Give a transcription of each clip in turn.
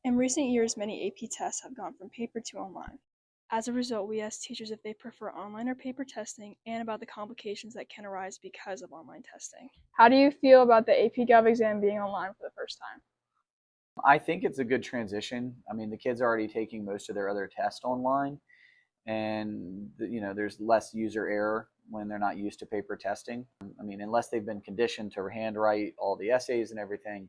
In recent years, many AP tests have gone from paper to online. As a result, we asked teachers if they prefer online or paper testing and about the complications that can arise because of online testing. How do you feel about the AP Gov exam being online for the first time? I think it's a good transition. I mean, the kids are already taking most of their other tests online, and there's less user error when they're not used to paper testing. I mean, unless they've been conditioned to handwrite all the essays and everything,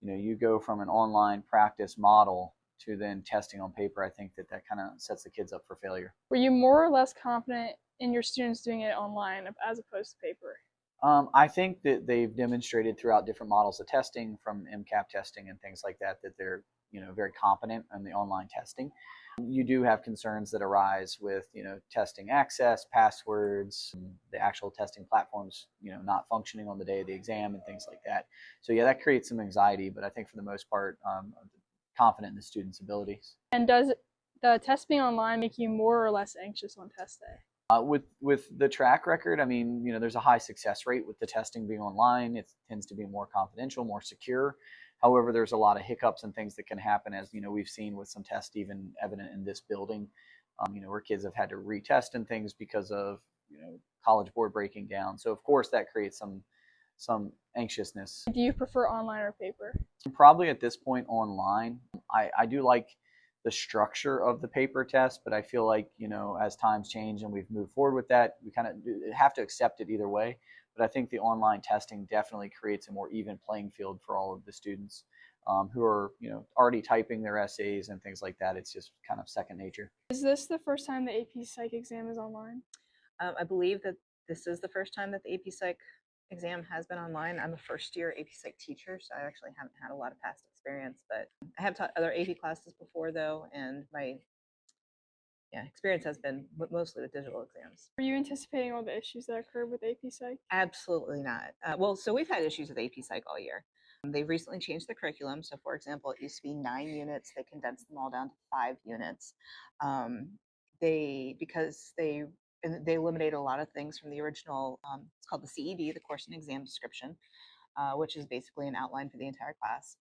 you go from an online practice model to then testing on paper. I think that kind of sets the kids up for failure. Were you more or less confident in your students doing it online as opposed to paper? I think that they've demonstrated throughout different models of testing, from MCAP testing and things like that, that they're very competent in the online testing. You do have concerns that arise with testing access, passwords, the actual testing platforms not functioning on the day of the exam and things like that. So yeah, that creates some anxiety, but I think for the most part, confident in the students' abilities. And does the test being online make you more or less anxious on test day? With the track record, I mean, there's a high success rate with the testing being online. It tends to be more confidential, more secure. However, there's a lot of hiccups and things that can happen, as we've seen with some tests even evident in this building. Where kids have had to retest and things because of College Board breaking down. So of course that creates some anxiousness. Do you prefer online or paper? Probably at this point online. I do like the structure of the paper test, but I feel like, as times change and we've moved forward with that, we kind of have to accept it either way. But I think the online testing definitely creates a more even playing field for all of the students who are, already typing their essays and things like that. It's just kind of second nature. Is this the first time the AP Psych exam is online? I believe that this is the first time that the AP Psych exam has been online. I'm a first year AP Psych teacher, so I actually haven't had a lot of past experience, but I have taught other AP classes before though, and my experience has been mostly with digital exams. Were you anticipating all the issues that occurred with AP Psych? Absolutely not. Well, so we've had issues with AP Psych all year. They've recently changed the curriculum. So, for example, it used to be 9 units. They condensed them all down to 5 units. Um, because they eliminated a lot of things from the original. It's called the CED, the course and exam description, which is basically an outline for the entire class.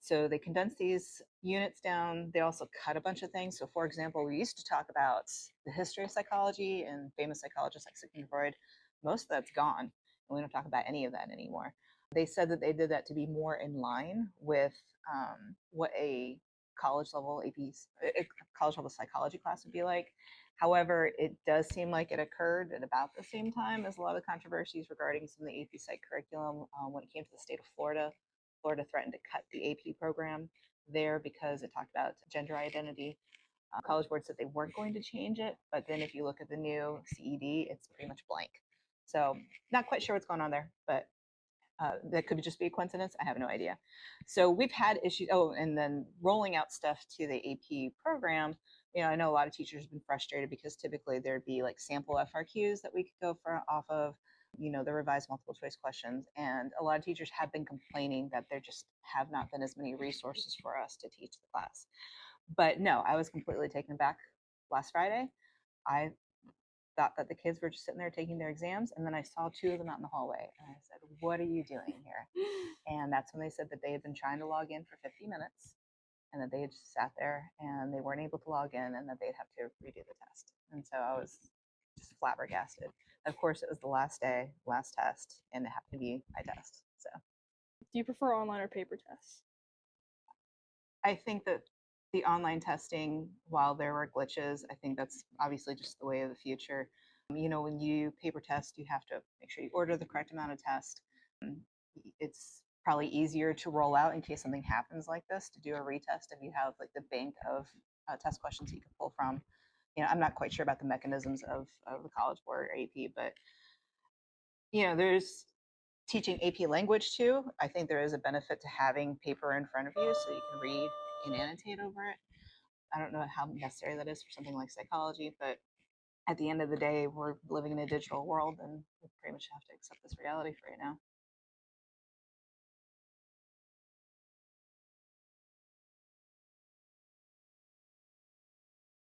So they condensed these units down. They also cut a bunch of things. So, for example, we used to talk about the history of psychology and famous psychologists like Sigmund Freud. Most of that's gone, and we don't talk about any of that anymore. They said that they did that to be more in line with what a college level psychology class would be like. However, it does seem like it occurred at about the same time as a lot of the controversies regarding some of the AP Psych curriculum when it came to the state of Florida. Florida threatened to cut the AP program there because it talked about gender identity. College Board said they weren't going to change it, but then if you look at the new CED, it's pretty much blank. So not quite sure what's going on there, but that could just be a coincidence. I have no idea. So we've had issues. Oh, and then rolling out stuff to the AP program. I know a lot of teachers have been frustrated because typically there'd be like sample FRQs that we could go for off of, the revised multiple choice questions. And a lot of teachers have been complaining that there just have not been as many resources for us to teach the class. But no, I was completely taken aback last Friday. I thought that the kids were just sitting there taking their exams, and then I saw two of them out in the hallway, and I said, "What are you doing here?" And that's when they said that they had been trying to log in for 50 minutes, and that they had just sat there and they weren't able to log in, and that they'd have to redo the test. And so I was just flabbergasted. Of course, it was the last day, last test, and it happened to be my test. So Do you prefer online or paper tests? I think that the online testing, while there were glitches, I think that's obviously just the way of the future. When you paper test, you have to make sure you order the correct amount of test. It's probably easier to roll out in case something happens like this to do a retest if you have like the bank of test questions you can pull from. I'm not quite sure about the mechanisms of the College Board or AP, but there's teaching AP language too. I think there is a benefit to having paper in front of you so you can read and annotate over it. I don't know how necessary that is for something like psychology, but at the end of the day, we're living in a digital world and we pretty much have to accept this reality for right now.